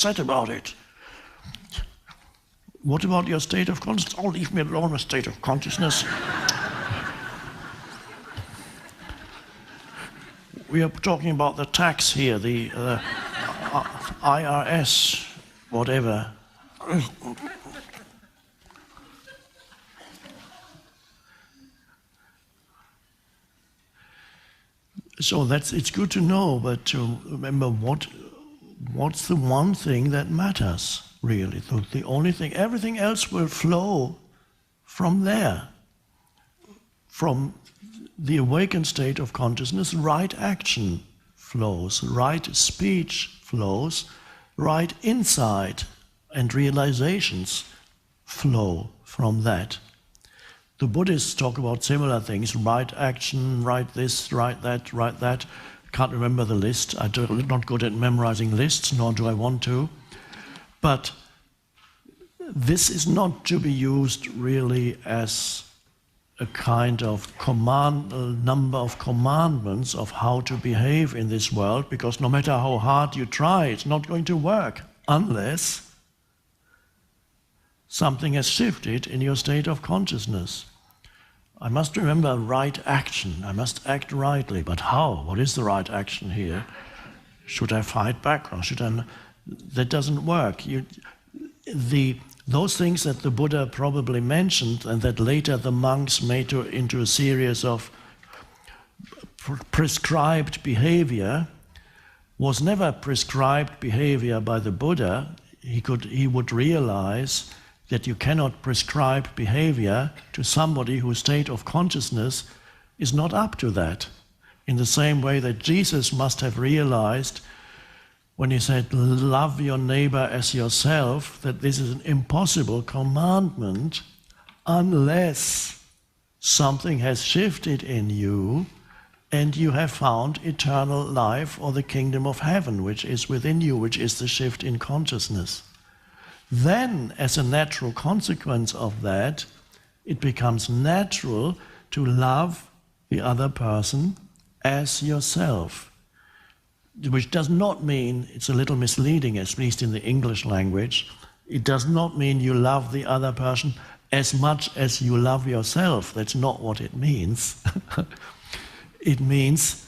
upset about it. What about your state of consciousness? Oh, leave me alone, a state of consciousness. We are talking about the tax here, the IRS, whatever. So it's good to know, but to remember what's the one thing that matters, really. So the only thing, everything else will flow from there. From the awakened state of consciousness, right action flows, right speech flows, right insight and realizations flow from that. The Buddhists talk about similar things, right action, right this, right that, right that. Can't remember the list. I'm not good at memorizing lists, nor do I want to. But this is not to be used really as a kind of number of commandments of how to behave in this world, because no matter how hard you try, it's not going to work unless something has shifted in your state of consciousness. I must remember right action. I must act rightly. But how? What is the right action here? Should I fight back or should I? That doesn't work. Those things that the Buddha probably mentioned and that later the monks made into a series of prescribed behavior was never prescribed behavior by the Buddha. He would realize that you cannot prescribe behavior to somebody whose state of consciousness is not up to that. In the same way that Jesus must have realized when he said, love your neighbor as yourself, that this is an impossible commandment unless something has shifted in you and you have found eternal life or the kingdom of heaven, which is within you, which is the shift in consciousness. Then, as a natural consequence of that, it becomes natural to love the other person as yourself, which does not mean, it's a little misleading, at least in the English language, it does not mean you love the other person as much as you love yourself. That's not what it means. It means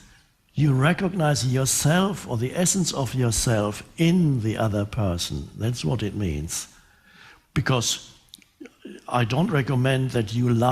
you recognize yourself or the essence of yourself in the other person. That's what it means. Because I don't recommend that you love